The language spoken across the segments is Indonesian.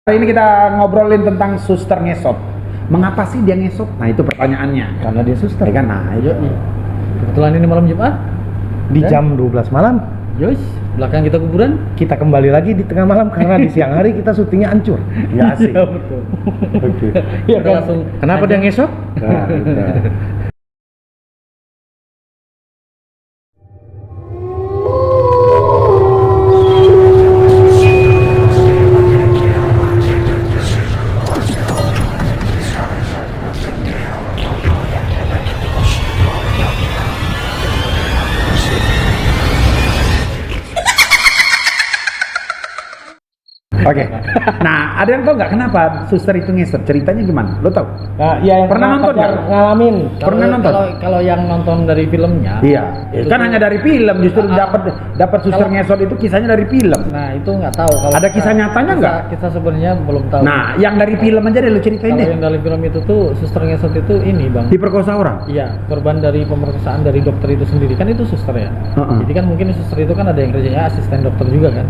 Ini kita ngobrolin tentang suster ngesot. Mengapa sih dia ngesot? Nah itu pertanyaannya. Karena dia suster. Ya kan? Nah itu. Kebetulan ini malam Jumat Di jam 12 malam Yos, belakang kita kuburan. kita kembali lagi di tengah malam karena di siang hari kita syutingnya hancur. Ya asik. Iya betul. Oke. Kita langsung Kenapa dia ngesot? Nah, gitu. Oke. Nah, ada yang tahu nggak kenapa suster itu ngesot? Ceritanya gimana? Lo tahu? Nah, ya yang Pernah nonton nggak? ngalamin. Pernah nonton? Kalau yang nonton dari filmnya. Iya. Itu Kan tuh- hanya dari film. Justru dapat suster Kalau- ngesot itu kisahnya dari film. Nah itu nggak tahu. Kalau Ada kisah nyatanya nggak? Kita sebenarnya belum tahu. Nah, yang dari film aja deh lo ceritain Kalau deh. yang dari film itu tuh suster ngesot itu ini bang. Diperkosa orang. Iya, korban dari pemerkosaan dari dokter itu sendiri kan itu suster ya. Heeh. Jadi kan mungkin suster itu kan ada yang kerjanya asisten dokter juga kan.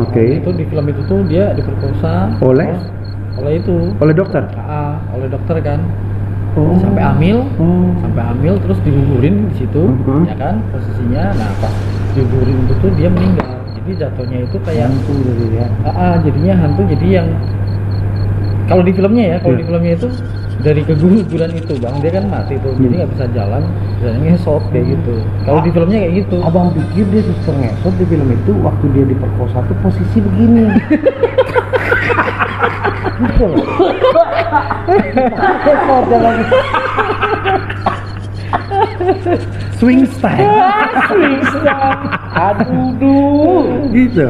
Oke. Itu di film itu tuh dia diperkosa Oleh oleh dokter. oleh dokter kan. Oh. Sampai hamil, Oh. terus digugurin di situ, Mhm. ya kan posisinya. Nah pas digugurin itu tuh dia meninggal. Jadi jatuhnya itu kayak Hantu jadi ya. jadinya hantu. Jadi yang kalau di filmnya ya, Iya. di filmnya itu dari keguguran itu bang, dia kan mati tuh, jadi nggak bisa jalan, dan ngesot kayak gitu. Kalau di filmnya kayak gitu. Abang pikir dia suster ngesot di film itu waktu dia diperkosa tuh posisi begini. Gitu loh. Ngesot jalan. Swing style. Aduh. Gitu.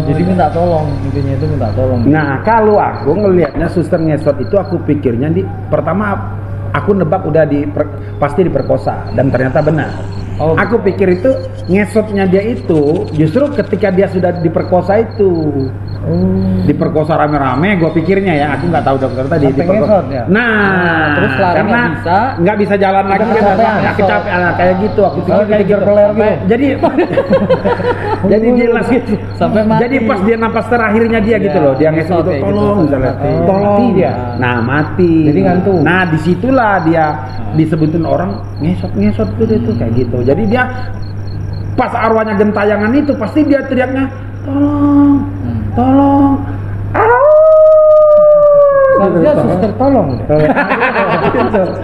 Jadi minta tolong, intinya itu minta tolong. Nah, kalau aku ngelihatnya suster ngesot itu aku pikirnya pertama aku nebak udah pasti diperkosa dan ternyata benar. Oh. Aku pikir itu ngesotnya dia itu justru ketika dia sudah diperkosa itu. Diperkosa rame-rame, gue pikirnya ya, aku nggak tahu dokter tadi Sampai diperkosa. ngesot ya? Nah, Terus lari karena nggak bisa jalan lagi, Udah kecapean. kecapean, kayak gitu. Aku pikir Oh, kayak dikejar gitu. peler gitu. Jadi, jadi dia langsung Sampai mati. Jadi pas dia napas terakhirnya dia gitu Iya, loh, dia ngesot ngesot itu kayak gitu, tolong, sampai misalnya, mati. tolong Mati dia. Nah mati. Jadi ngantuk. Nah disitulah dia disebutin orang ngesot itu kayak gitu. Jadi dia pas arwahnya gentayangan itu pasti dia teriaknya tolong, tolong. Seharusnya suster tolong deh.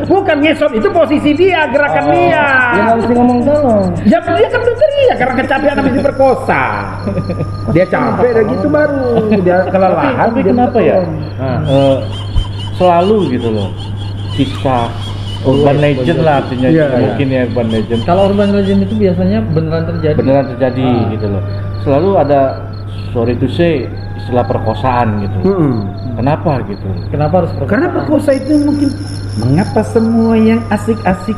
Bukan ngesot, itu posisi dia, gerakan dia. Ya nggak mesti ngomong tolong. Ya dia kan berteriak karena kecapean habis diperkosa. Dia capek dan gitu baru dia kelelahan. Tapi dia kenapa minta ya? tolong. Selalu gitu loh kisah urban legend lah artinya Iya, mungkin ya urban legend Kalau urban legend itu biasanya beneran terjadi. beneran terjadi gitu loh. Selalu ada sorry to say istilah perkosaan gitu. Kenapa gitu? Kenapa harus perkosaan? Karena perkosa itu mungkin mengapa semua yang asik-asik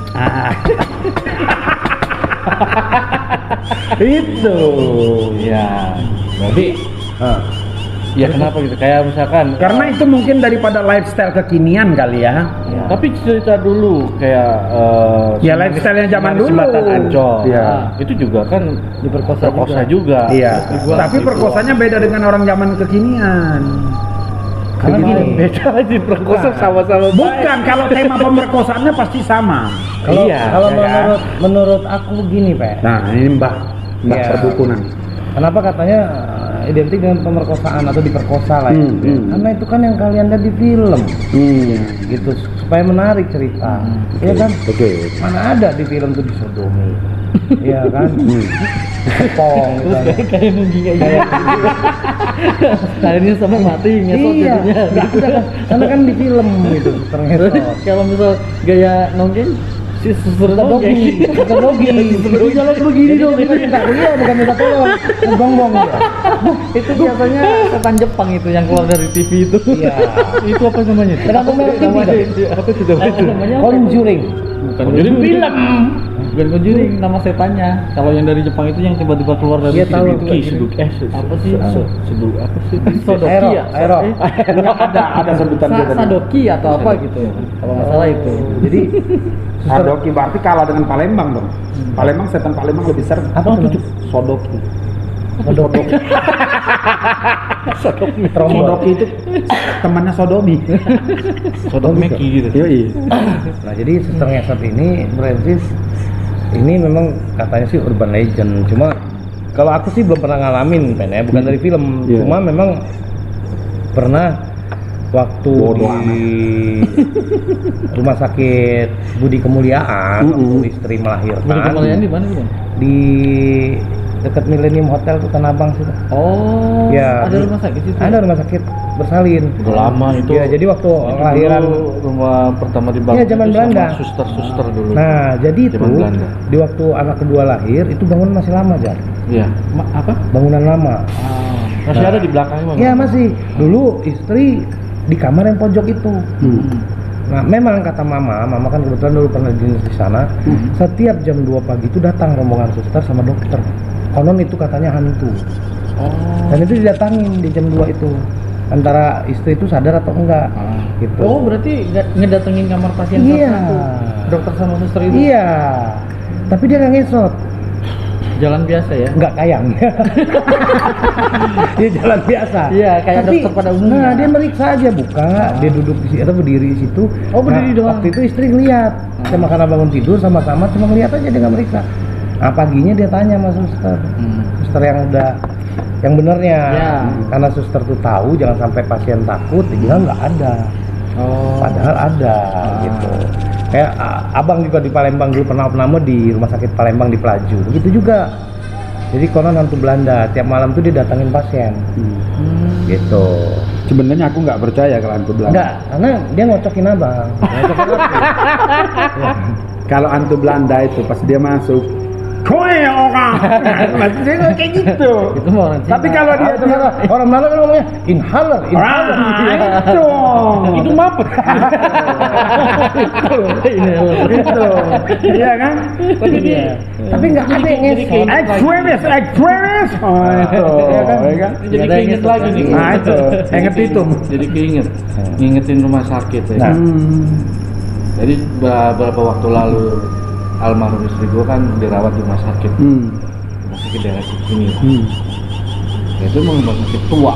itu Ya, jadi ya kenapa gitu? Kayak misalkan karena itu mungkin daripada lifestyle kekinian kali ya. tapi cerita dulu kayak Ya, lifestyle-nya zaman dulu. Selatan Ancol. Iya. Itu juga kan Diperkosa juga. Iya, Dibuang. tapi perkosanya beda dengan orang zaman kekinian. Karena Begitu. gini, Beda aja perkosa sama-sama. Bukan, kalau tema pemerkosaannya pasti sama. kalau Iya, kalau ya kan? menurut aku begini, Pak. Nah, ini Mbah Iya. Perbuku nanti. Kenapa katanya identik dengan pemerkosaan atau diperkosa lah ya? Karena itu kan yang kalian lihat di film, gitu supaya menarik cerita, ya kan? Oke. Mana ada di film tuh disodomi, ya kan? Pong, gitu. Kayak nungging aja. Akhirnya sampai mati ngesot Iya, jadinya. nggak ada kan? Karena kan di film gitu ternyata. Kalau misal gaya nonggeng si suster Dogi, bukan dogi. Jadi jalan begini dong, kita minta iya bukan minta tolong, ngegonggong ya. Itu biasanya setan Jepang itu yang keluar dari TV itu. Iya. Itu apa namanya? Tergantung merek TV kan? Apa itu? Apa namanya? Conjuring. Bukan Jadi film. Bukan Conjuring, nama setannya. Kalau yang dari Jepang itu yang tiba-tiba keluar dari Iya, TV tahu. itu kayak gini. Apa sih? Seduk apa sih? Sodoki Aero, ya? aero. Ada sebutan dia tadi. Sadoki atau apa gitu. Kalau nggak salah itu. Jadi Sodoki berarti kalah dengan Palembang dong. Palembang, setan Palembang lebih serem. apa tuh? Sodoki. Sodoki. Sodoki itu temannya Sodomi. Sodomeki gitu. Yoi. Nah jadi suster ngesot ini Francis ini memang katanya sih urban legend. Cuma kalau aku sih belum pernah ngalamin, ya, bukan dari film. Iya. Cuma memang pernah waktu Bodoh di rumah sakit Budi Kemuliaan, waktu istri melahirkan. Budi Kemuliaan di mana sih bang? Di dekat Millennium Hotel tuh Tanah Abang sih. Oh, Ya, ada rumah sakit itu. Ada rumah sakit bersalin. Udah lama itu. Ya, jadi waktu Itu kelahiran. dulu rumah pertama dibangun. Iya, zaman itu sama Belanda. Suster-suster dulu. Nah, jadi itu Zaman Belanda. di waktu anak kedua lahir itu bangunan masih lama, Jar. Iya. Apa? Bangunan lama. Masih ada di belakangnya Bang? Iya, masih. Dulu istri di kamar yang pojok itu. Nah, memang kata mama kan kebetulan dulu pernah dinas di sana. Setiap jam 2 pagi itu datang rombongan suster sama dokter. Konon itu katanya hantu. Dan itu didatangin di jam 2 itu. Antara istri itu sadar atau enggak. Gitu. Oh, berarti ngedatengin kamar pasien Iya. satu. Dokter sama suster itu. Iya. Tapi dia nggak ngesot. Jalan biasa ya. Nggak kayang. Dia jalan biasa. Iya, kayak dokter pada umumnya. Nah, dia meriksa aja, buka, dia duduk di situ atau berdiri di situ. Oh, berdiri Nah, doang. Waktu itu istri ngeliat, sama karena bangun tidur sama-sama cuma ngeliat aja, dia nggak meriksa. Nah, paginya dia tanya sama suster. Suster yang benernya. Ya. Karena suster tuh tahu jangan sampai pasien takut, dia bilang nggak ada. Oh. Padahal ada gitu. Kayak abang juga di Palembang dulu pernah opname di rumah sakit Palembang di Pelaju. Begitu juga. Jadi konon hantu Belanda, tiap malam tuh dia datangin pasien. Gitu. Sebenarnya aku nggak percaya kalau hantu Belanda. Enggak, karena dia ngocokin abang. Ngocokin aku. Ya. Kalau hantu Belanda itu pas dia masuk, koe orang, masih dia nggak kayak gitu. Itu mah orang Cina. Tapi kalau dia Orang Belanda kan ngomongnya inhaler. itu, Itu mapet. itu, iya kan? Tapi dia Tapi nggak ada yang ngesot. Extremis, oh itu, Iya kan? iya kan? Jadi Ada yang keinget ngesot lagi nih. Nah itu, inget itu. Jadi keinget. Ngingetin rumah sakit ya. Nah. Jadi beberapa waktu lalu almarhum istri gue kan dirawat di rumah sakit. Rumah sakit daerah sini. Itu memang rumah sakit tua.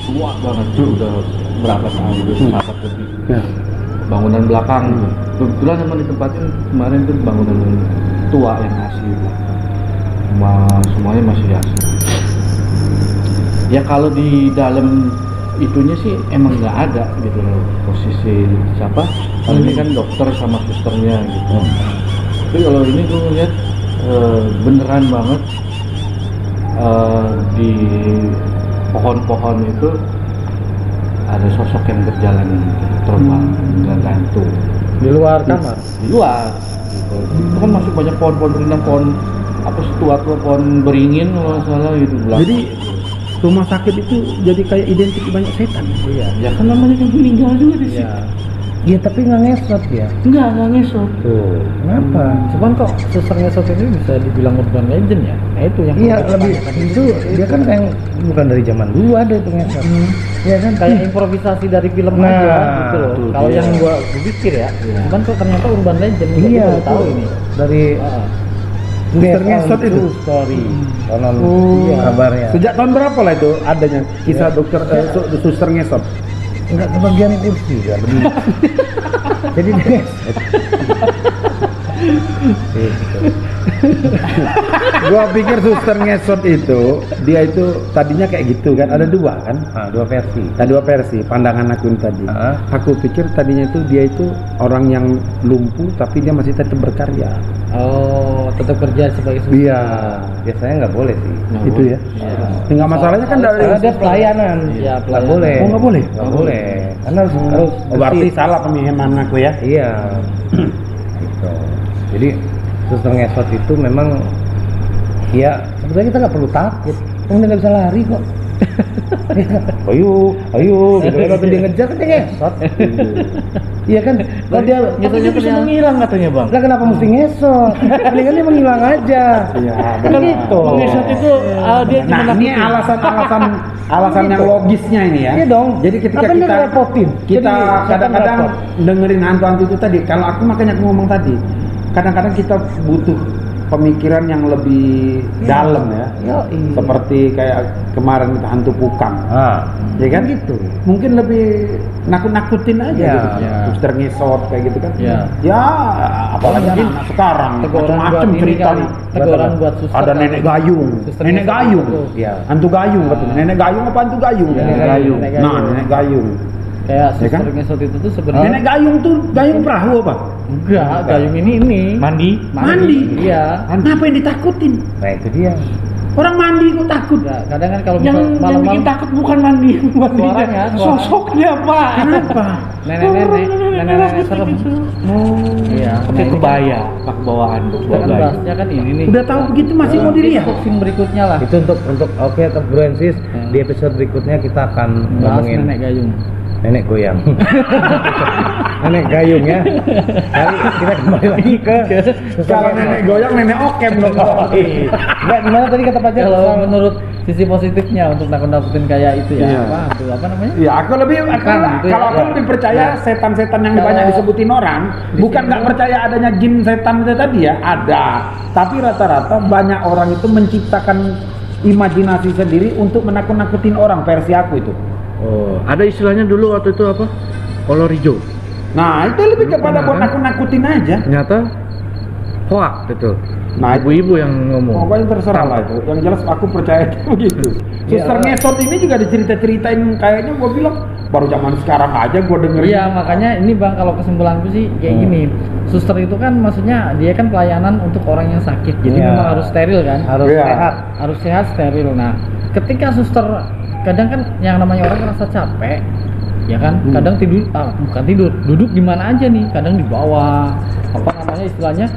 Tua banget. Udah berapa tahun udah sahabat lebih. Bangunan belakang. Kebetulan emang ditempatin kemarin tuh bangunan tua yang asli. Semuanya masih asli. Ya kalau di dalam itunya sih emang nggak ada gitu loh posisi siapa. Kalau ini kan dokter sama susternya gitu. Tapi kalau ini gue ngeliat beneran banget di pohon-pohon itu ada sosok yang berjalan terbang dan gantung di luar kamar. di luar gitu. Itu kan masih banyak pohon-pohon rindang, pohon apa sih tua-tua, pohon beringin kalau nggak salah gitu belakang. Jadi rumah sakit itu jadi kayak identik banyak setan. Iya. Ya kan namanya kan meninggal juga di situ. Iya. Iya, tapi nggak ngesot ya. Nggak ngesot. Tuh, kenapa? Cuman kok suster ngesot ini bisa dibilang urban legend ya? Nah itu yang Iya, perlu lebih dipertanyakan. itu dia kan kayak bukan dari zaman dulu ada itu ngesot. Iya kan? kayak improvisasi dari film Nah, aja gitu loh. itu Kalau dia. yang gua pikir ya, cuman kok ternyata urban legend. Gua Iya, baru tahu tuh. ini. Dari Ah. Suster ngesot itu? Story. Konon Iya. kabarnya. Sejak tahun berapa lah itu adanya kisah dokter suster ngesot? Enggak kebagian kursi ya berdiri. Jadi dia ngesot. Gitu. Gua pikir suster ngesot itu dia itu tadinya kayak gitu kan, ada dua kan? Nah, dua versi. Ada dua versi pandangan aku tadi. Aku pikir tadinya itu dia itu orang yang lumpuh tapi dia masih tetap berkarya. Oh, tetap kerja sebagai suster. Iya, Biasanya nggak boleh sih. itu ya. Iya. Enggak masalahnya kan dari Karena dia pelayanan. Iya, Nggak pelayanan. boleh. Oh, nggak boleh? Nggak boleh. Karena harus Oh, berarti bersih. salah pemahaman aku ya. Iya. Gitu. Jadi suster ngesot itu memang ya sebetulnya kita nggak perlu takut. Dia nggak bisa lari kok. ayo, gitu. Kalau dia ngejar kan dia ngesot. Iya kan? Kalau dia Tapi dia bisa menghilang katanya bang. lah kenapa mesti ngesot? Mendingan dia menghilang aja. Iya, Kan gitu. Mengesot itu dia cuma Nah, ini alasan yang logisnya ini ya. Iya dong. Jadi ketika Apa dia kita ngerepotin? kita Jadi, siapa kadang-kadang ngerepot? dengerin hantu-hantu itu tadi. Kalau aku makanya aku ngomong tadi, kadang-kadang kita butuh pemikiran yang lebih dalam ya. Yoi. Seperti kayak kemarin itu hantu pukang. Ya kan gitu. Mungkin lebih nakut-nakutin aja Ya. gitu. Ya. Suster ngesot kayak gitu kan. Ya. Ya, apalagi anak sekarang Teguran macam-macam buat ini ceritanya. kali, teguran buat suster Ada kali. nenek gayung. Suster Nenek ngesot gayung. itu. Iya. Hantu gayung katanya. Nenek gayung apa hantu gayung? Ya, Nenek gayung. nenek Nah, gayung. nenek gayung. Kayak Ya kan? suster ngesot itu tuh sebenarnya Nenek gayung tuh gayung perahu apa? enggak, gayung ini. Mandi. Mandi? Iya. Kenapa yang ditakutin? Nah itu dia. Orang mandi kok takut? Ya, kadang kan kalau Yang misal bikin malam-malam takut bukan mandi, Suaranya, suara. sosoknya Pak. Kenapa? nenek-nenek serem. Iya, Pakai kebaya, pakai bawaan, Kita bawa kan gayung. bahasnya kan ini nih. Udah tahu begitu masih mau dilihat? Untuk scene berikutnya lah. Itu untuk oke Top Bruensis di episode berikutnya kita akan Bahas ngomongin nenek gayung. nenek goyang. Nenek gayung ya. Kali kita kembali lagi ke Kalau nenek goyang, nenek okem dong. Enggak, gimana tadi kata Pak Jack? Kalau menurut sisi positifnya untuk nakut-nakutin kayak itu ya, Iya. apa namanya? Ya, aku lebih Kan, itu kalau ya. aku lebih percaya setan-setan yang Kalau banyak disebutin orang, di bukan sini nggak percaya adanya jin setan itu tadi ya, ada. Tapi rata-rata banyak orang itu menciptakan imajinasi sendiri untuk menakut-nakutin orang, versi aku itu. Oh, ada istilahnya dulu waktu itu apa? Kolor hijau. Nah, itu lebih kepada buat nakut-nakutin aja. Ternyata hoak itu. Nah, itu Ibu-ibu yang ngomong. pokoknya terserah lah itu. Yang jelas aku percaya itu begitu. Suster ngesot ini juga dicerita-ceritain, kayaknya gua bilang baru zaman sekarang aja gua dengerin. Iya, makanya ini Bang, kalau kesimpulanku sih kayak gini. Suster itu kan maksudnya dia kan pelayanan untuk orang yang sakit. Jadi Iya. memang harus steril kan? Harus Iya. sehat. Harus sehat, steril. Nah, ketika suster kadang kan yang namanya orang merasa capek, ya kan? Kadang tidur, bukan tidur, duduk di mana aja nih. Kadang di bawah, apa namanya istilahnya?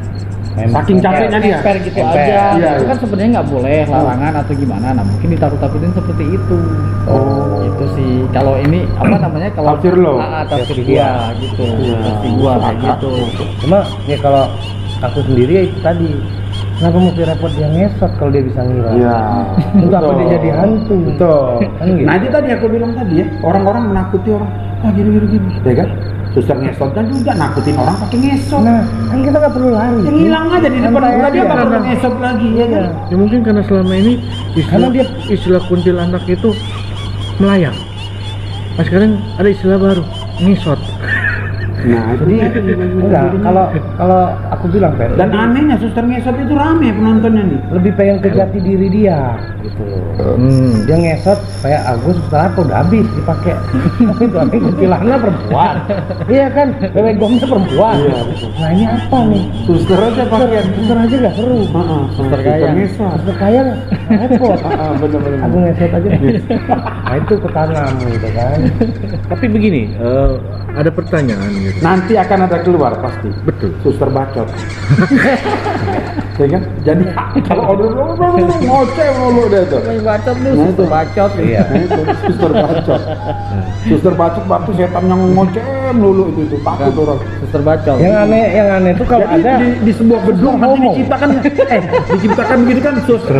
Saking capeknya dia. Emper gitu Emper. aja. Iya, Itu iya. kan sebenarnya nggak boleh, larangan atau gimana. Nah, mungkin ditakut-takutin seperti itu. Oh. Itu sih. Kalau ini apa namanya? Kalau Tafsir lo? tafsir Tafsir gua gitu. Iya. Tafsir gua kayak gitu. Cuma ya kalau aku sendiri ya itu tadi. Kenapa mesti repot dia ngesot kalau dia bisa ngira? Iya. Untuk apa betul. dia jadi hantu? Betul. Kan gitu. Nah, itu tadi aku bilang tadi ya, orang-orang menakuti orang. Ah, gini. Ya kan? Suster ngesotnya juga nakutin orang pakai ngesot. Nah, kan kita nggak perlu lari. Yang hilang aja di depan Santai muka dia aja. bakal ngesot lagi ya kan? Ya mungkin karena selama ini Karena dia- istilah kuntilanak itu melayang. Nah, sekarang ada istilah baru, ngisot. Nah, Jadi enggak, kalau aku bilang Fer, dan anehnya suster ngesot itu rame penontonnya nih. lebih pengen ke jati diri dia gitu loh. Dia ngesot kayak Agus setelah apa udah habis dipakai. Itu tapi kuntilanak perempuan. Iya kan? Wewe gongnya perempuan. Iya. Nah, ini apa nih? Suster aja pakaian. Suster aja gak seru. Heeh, Suster kaya. ngesot. Suster kaya repot. Bener-bener. Aku ngesot aja. Nah, itu ketanam gitu kan. Tapi begini, ada pertanyaan gitu. Nanti akan ada keluar pasti. Betul. Suster bacot. Ya kan? Jadi kalau order ngoceh mulu deh tuh. Yang bacot lu, Nah, suster itu. bacot. Iya. Nah, itu suster bacot. Suster bacot berarti setan yang ngoceh mulu itu takut orang. Suster bacot. Yang aneh itu kalau Jadi ada di sebuah gedung nanti homo. diciptakan begitu kan suster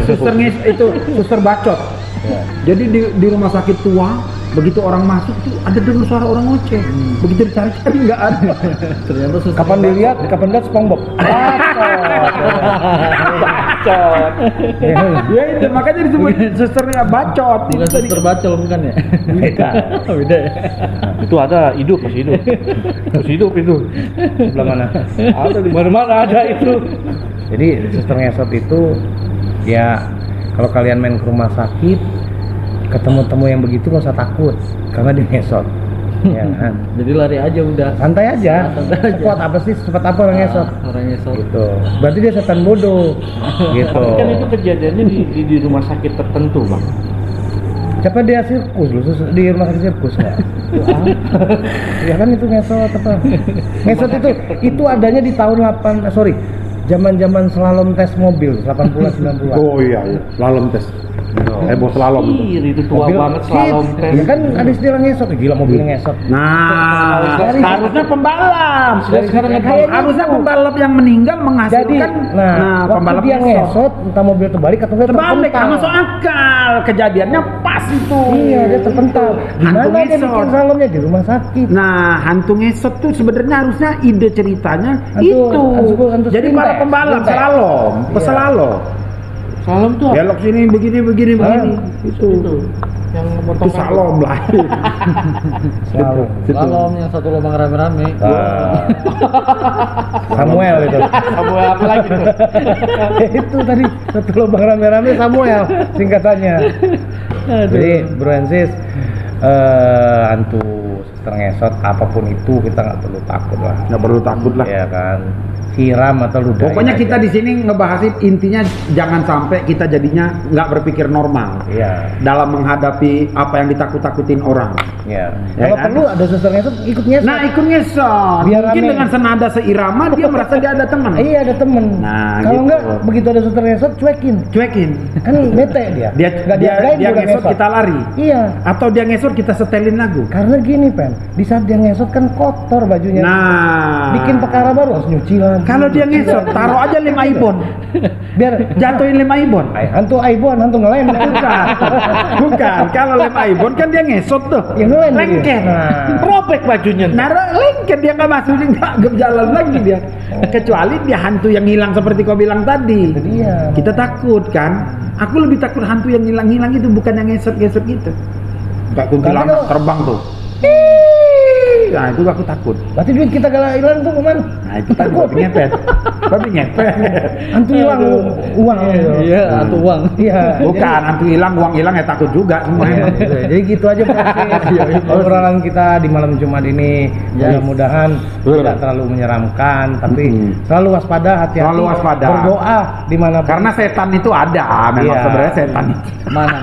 itu suster bacot. Jadi di rumah sakit tua begitu orang masuk tuh ada dengar suara orang ngoceh. Begitu dicari-cari nggak ada. Ternyata suster kapan dilihat SpongeBob. Bacot. Ya itu makanya disebut susternya bacot. bukan Itu tadi. suster bacol bukan ya? Beda. Beda ya. Itu ada hidup, masih hidup. Masih hidup itu. Sebelah mana? Ada di Mana-mana ada itu. Jadi suster ngesot itu ya kalau kalian main ke rumah sakit ketemu temu yang begitu nggak usah takut karena dia ngesot. Ya kan? Jadi lari aja udah. Santai aja. Santai aja. Sekuat apa sih? Secepat apa orang ngesot? Orang ngesot. Gitu. Berarti dia setan bodoh. Gitu. Tapi kan itu kejadiannya di rumah sakit tertentu, Bang. Siapa dia sirkus lu di rumah sakit sirkus nggak? Ya kan itu ngesot apa? Ngesot itu adanya di tahun zaman-zaman slalom tes mobil 80-an 90-an. Oh iya, slalom tes. Heboh slalom itu. Ih, itu tua Mobil banget slalom hits. tes. Ya kan ada istilah ngesot, gila mobilnya ngesot. Nah, harusnya pembalap. Dari Sekarang kayaknya harusnya itu. pembalap yang meninggal Jadi, menghasilkan waktu pembalap dia ngesot, entah mobil terbalik atau nggak terbalik, terpental. nggak masuk akal. Kejadiannya pas itu. Iya, dia terpental. Di Hantu mana dia ngesot. bikin slalomnya di rumah sakit. Nah, hantu ngesot tuh sebenarnya harusnya ide ceritanya Hantu- itu. hantu Jadi sprinter. para pembalap Tes. slalom, Iya. peselalom. Salam tuh apa? Belok sini begini. Itu. Yang Itu motong salom lah. Slalom. Slalom yang satu lubang rame-rame. Ah. Samuel itu. Kamu apa lagi tuh? Itu tadi satu lubang rame-rame Samuel singkatannya. Jadi bro and sis, hantu suster ngesot apapun itu kita nggak perlu takut lah. Nggak perlu takut lah. Ya kan, siram atau ludahin Pokoknya aja. kita di sini ngebahasin intinya jangan sampai kita jadinya nggak berpikir normal Iya. dalam menghadapi apa yang ditakut-takutin orang. Iya. Ya Kalau kan? perlu ada suster ngesot ikut ngesot. Nah ikut ngesot, Biar mungkin rame. dengan senada seirama dia merasa dia ada teman. Iya ada temen. Nah, Kalau gitu. enggak begitu ada suster ngesot cuekin. Cuekin. Kan bete dia. Dia Nggak dia, dihargain dia juga ngesot kita lari. Iya. Atau dia ngesot kita setelin lagu. Karena gini Pen, di saat dia ngesot kan kotor bajunya. Nah, Bikin perkara baru harus nyuci lagi. kalau dia ngesot, taruh aja lem ibon, Biar jatuhin lem ibon. hantu Aibon, hantu ngelem. Bukan, bukan. Kalau lem ibon kan dia ngesot tuh, Yang ngelem dia. lengket. Nah. Robek bajunya. Nara lengket dia nggak masuk, dia nggak jalan lagi dia. Kecuali dia hantu yang hilang seperti kau bilang tadi. Itu dia. Kita takut kan? Aku lebih takut hantu yang hilang-hilang itu, bukan yang ngesot-ngesot gitu. Kayak kuntilanak kalau- terbang tuh. Nah itu aku takut. Berarti duit kita kalau hilang tuh kemana? Nah itu tadi babi ngepet. Babi ngepet. Hantu hilang uang. Iya, atau uang. Iya. Bukan hantu hilang, uang hilang ya takut juga semua Iya, emang. gitu. Jadi gitu aja obrolan kita di malam Jumat ini. Mudah-mudahan tidak terlalu menyeramkan, tapi selalu waspada, hati-hati. Selalu waspada. Berdoa di mana Karena setan itu ada, memang Iya. sebenarnya setan itu. Mana?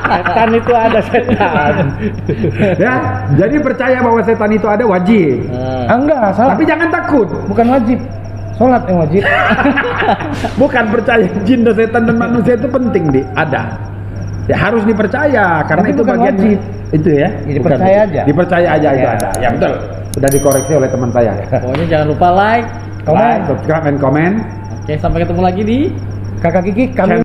Setan itu ada setan. Ya, jadi percaya bahwa setan itu ada wajib. enggak, salah. Tapi jangan takut. Bukan wajib. Sholat yang wajib. Bukan percaya jin dan setan dan manusia itu penting, Di. Ada. Ya harus dipercaya karena Tapi itu bukan bagian wajib. itu ya. Ya, Bukan dipercaya wajib. aja. Dipercaya aja itu Ya. ada. Ya betul. Sudah dikoreksi oleh teman saya. Pokoknya jangan lupa like. Komen. Like, subscribe, and comment. Oke, sampai ketemu lagi di Kakak Kiki, kami Channel